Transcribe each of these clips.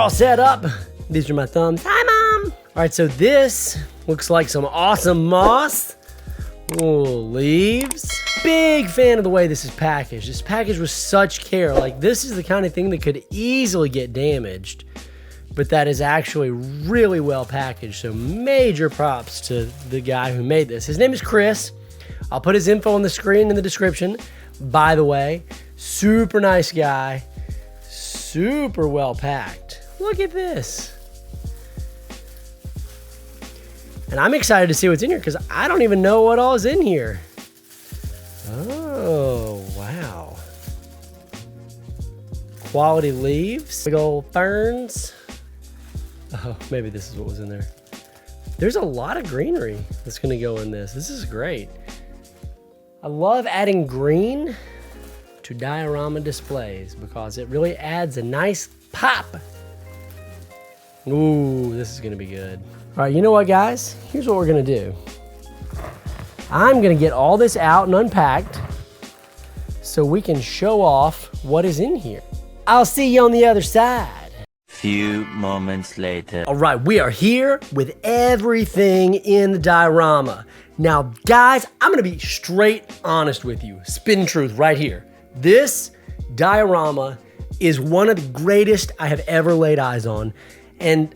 all set up. These are my thumbs. Hi, Mom. All right, so this looks like some awesome moss. Oh, leaves. Big fan of the way this is packaged. It's packaged with such care. Like, this is the kind of thing that could easily get damaged, but that is actually really well packaged. So major props to the guy who made this. His name is Chris. I'll put his info on the screen in the description. By the way, super nice guy, super well packed. Look at this. And I'm excited to see what's in here because I don't even know what all is in here. Oh, wow. Quality leaves, big old ferns. Oh, maybe this is what was in there. There's a lot of greenery that's gonna go in this. This is great. I love adding green to diorama displays because it really adds a nice pop. Ooh, this is gonna be good. All right, you know what, guys? Here's what we're gonna do. I'm gonna get all this out and unpacked so we can show off what is in here. I'll see you on the other side. Few moments later. All right, we are here with everything in the diorama. Now, guys, I'm gonna be straight honest with you. Spin truth right here. This diorama is one of the greatest I have ever laid eyes on. And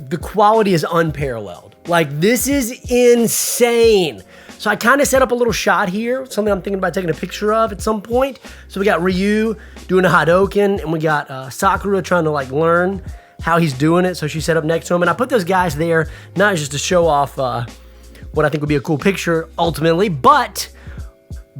the quality is unparalleled. Like, this is insane. So I kind of set up a little shot here, something I'm thinking about taking a picture of at some point. So we got Ryu doing a Hadoken, and we got Sakura trying to like learn how he's doing it. So she set up next to him, and I put those guys there, not just to show off what I think would be a cool picture ultimately, but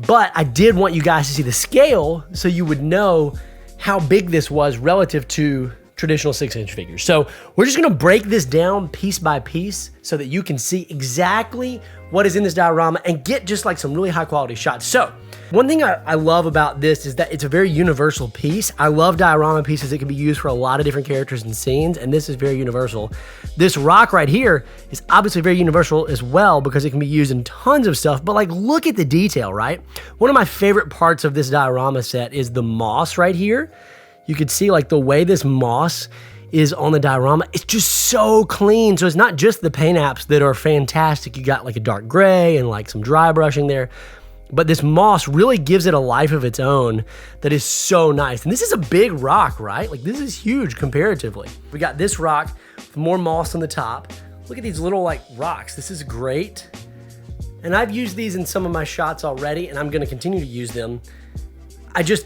I did want you guys to see the scale so you would know how big this was relative to traditional 6-inch figures. So we're just gonna break this down piece by piece so that you can see exactly what is in this diorama and get just like some really high quality shots. So one thing I love about this is that it's a very universal piece. I love diorama pieces that can be used for a lot of different characters and scenes, and this is very universal. This rock right here is obviously very universal as well because it can be used in tons of stuff, but like, look at the detail, right? One of my favorite parts of this diorama set is the moss right here. You could see like the way this moss is on the diorama. It's just so clean. So it's not just the paint apps that are fantastic. You got like a dark gray and like some dry brushing there, but this moss really gives it a life of its own that is so nice. And this is a big rock, right? Like, this is huge comparatively. We got this rock with more moss on the top. Look at these little like rocks. This is great. And I've used these in some of my shots already, and I'm gonna continue to use them.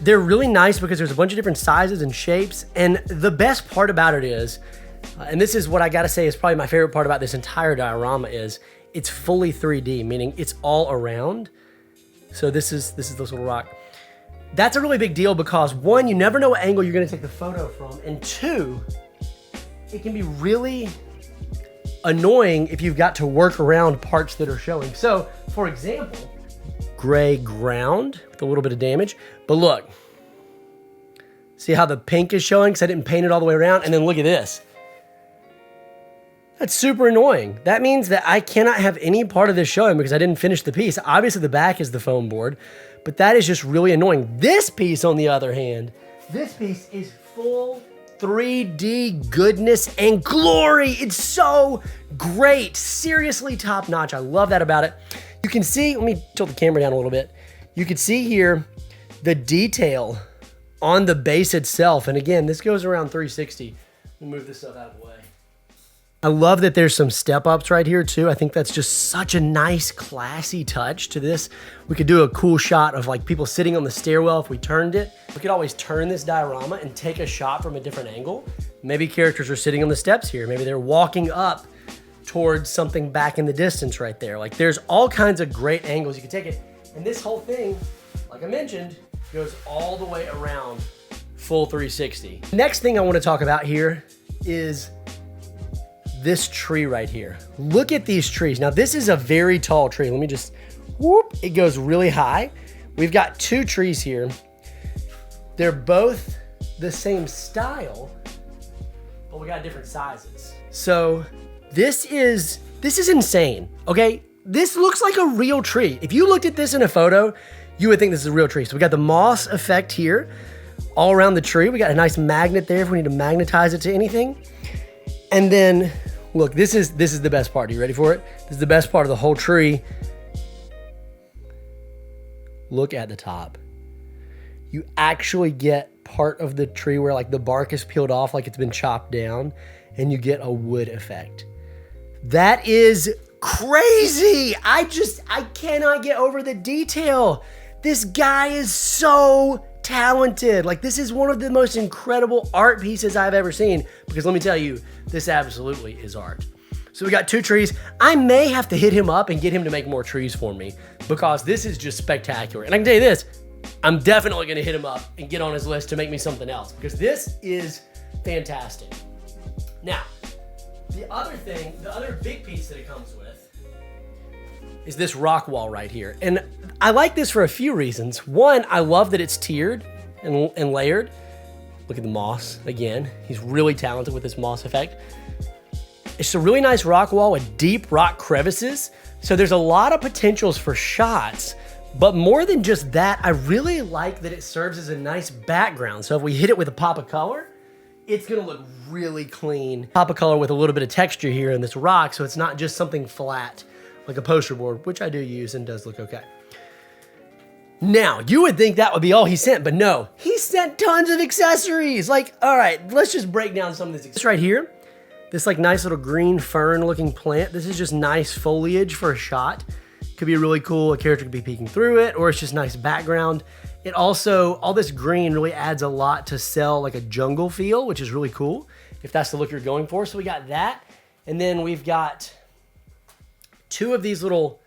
They're really nice because there's a bunch of different sizes and shapes. And the best part about it is, and this is what I gotta say is probably my favorite part about this entire diorama, is it's fully 3D, meaning it's all around. So this is this little rock. That's a really big deal because one, you never know what angle you're gonna take the photo from, and two, it can be really annoying if you've got to work around parts that are showing. So, for example, gray ground with a little bit of damage, but look, see how the pink is showing because I didn't paint it all the way around, and then look at this. That's super annoying. That means that I cannot have any part of this showing because I didn't finish the piece. Obviously the back is the foam board, but that is just really annoying. This piece, on the other hand, this piece is full 3D goodness and glory. It's so great. Seriously top notch. I love that about it. You can see, let me tilt the camera down a little bit. You can see here the detail on the base itself. And again, this goes around 360. Let me move this stuff out of the way. I love that there's some step ups right here too. I think that's just such a nice, classy touch to this. We could do a cool shot of like people sitting on the stairwell if we turned it. We could always turn this diorama and take a shot from a different angle. Maybe characters are sitting on the steps here. Maybe they're walking up towards something back in the distance right there. Like, there's all kinds of great angles you can take it. And this whole thing, like I mentioned, goes all the way around full 360. Next thing I want to talk about here is this tree right here. Look at these trees. Now, this is a very tall tree. Let me just, whoop, it goes really high. We've got two trees here. They're both the same style, but we got different sizes. So this is insane, okay? This looks like a real tree. If you looked at this in a photo, you would think this is a real tree. So we got the moss effect here. all around the tree. We got a nice magnet there if we need to magnetize it to anything. And then, look, this is the best part. Are you ready for it? This is the best part of the whole tree. Look at the top. You actually get part of the tree where like the bark is peeled off, like it's been chopped down, and you get a wood effect. That is crazy. I cannot get over the detail. This guy is so talented. Like, this is one of the most incredible art pieces I've ever seen, because let me tell you, this absolutely is art. So we got 2 trees. I may have to hit him up and get him to make more trees for me, because this is just spectacular. And I can tell you this, I'm definitely gonna hit him up and get on his list to make me something else, because this is fantastic. Now, the other big piece that it comes with is this rock wall right here. And I like this for a few reasons. One, I love that it's tiered and layered. Look at the moss again. He's really talented with this moss effect. It's a really nice rock wall with deep rock crevices. So there's a lot of potentials for shots, but more than just that, I really like that it serves as a nice background. So if we hit it with a pop of color, it's gonna look really clean. Pop of color with a little bit of texture here in this rock, so it's not just something flat like a poster board, which I do use and does look okay. Now, you would think that would be all he sent, but no, he sent tons of accessories. Like, all right, let's just break down some of this. This right here, this like nice little green fern looking plant. This is just nice foliage for a shot. Could be really cool. A character could be peeking through it, or it's just nice background. It also, all this green really adds a lot to sell like a jungle feel, which is really cool if that's the look you're going for. So we got that. And then we've got 2 of these little,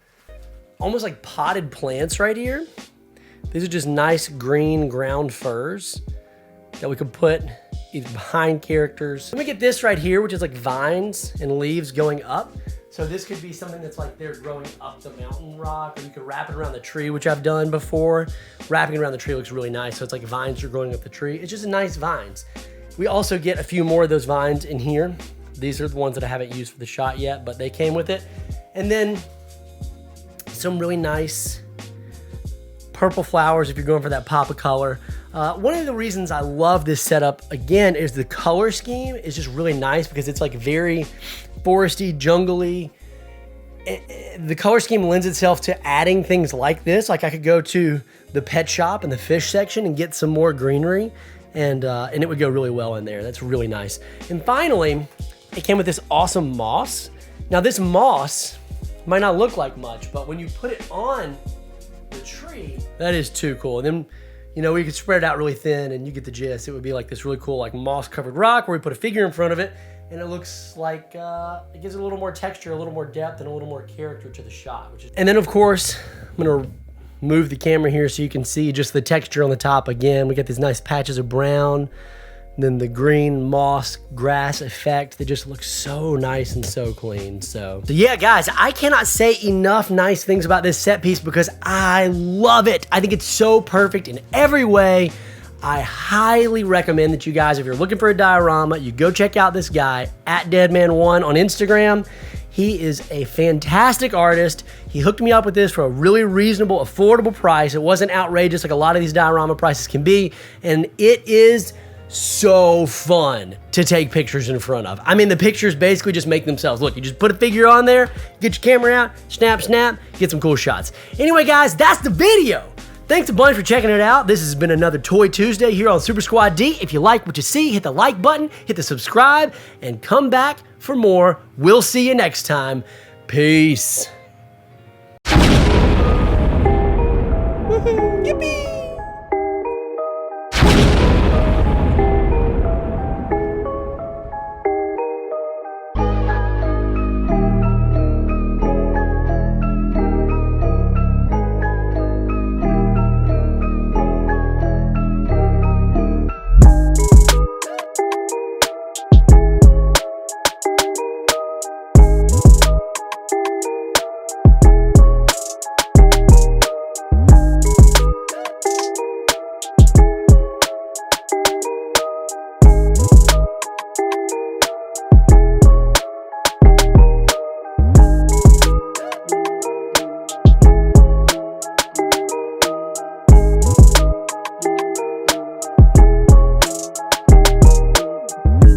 almost like potted plants right here. These are just nice green ground firs that we could put either behind characters. Then we get this right here, which is like vines and leaves going up. So this could be something that's like they're growing up the mountain rock, or you could wrap it around the tree, which I've done before. Wrapping it around the tree looks really nice. So it's like vines are growing up the tree. It's just nice vines. We also get a few more of those vines in here. These are the ones that I haven't used for the shot yet, but they came with it. And then some really nice purple flowers if you're going for that pop of color. One of the reasons I love this setup, again, is the color scheme is just really nice because it's like very foresty, jungly. The color scheme lends itself to adding things like this. Like I could go to the pet shop and the fish section and get some more greenery, and it would go really well in there. That's really nice. And finally, it came with this awesome moss. Now this moss might not look like much, but when you put it on the tree, that is too cool. And then, you know, we could spread it out really thin and you get the gist. It would be like this really cool, like moss covered rock where we put a figure in front of it, and it looks like, it gives it a little more texture, a little more depth, and a little more character to the shot. And then of course, I'm gonna move the camera here so you can see just the texture on the top again. We got these nice patches of brown, then the green moss grass effect that just looks so nice and so clean. So yeah, guys, I cannot say enough nice things about this set piece because I love it. I think it's so perfect in every way. I highly recommend that you guys, if you're looking for a diorama, you go check out this guy at Deadman1 on Instagram. He is a fantastic artist. He hooked me up with this for a really reasonable, affordable price. It wasn't outrageous like a lot of these diorama prices can be, and it is so fun to take pictures in front of. I mean, the pictures basically just make themselves. Look, you just put a figure on there, get your camera out, snap, snap, get some cool shots. Anyway, guys, that's the video. Thanks a bunch for checking it out. This has been another Toy Tuesday here on Super Squad D. If you like what you see, hit the like button, hit the subscribe, and come back for more. We'll see you next time. Peace. Woohoo! Yippee!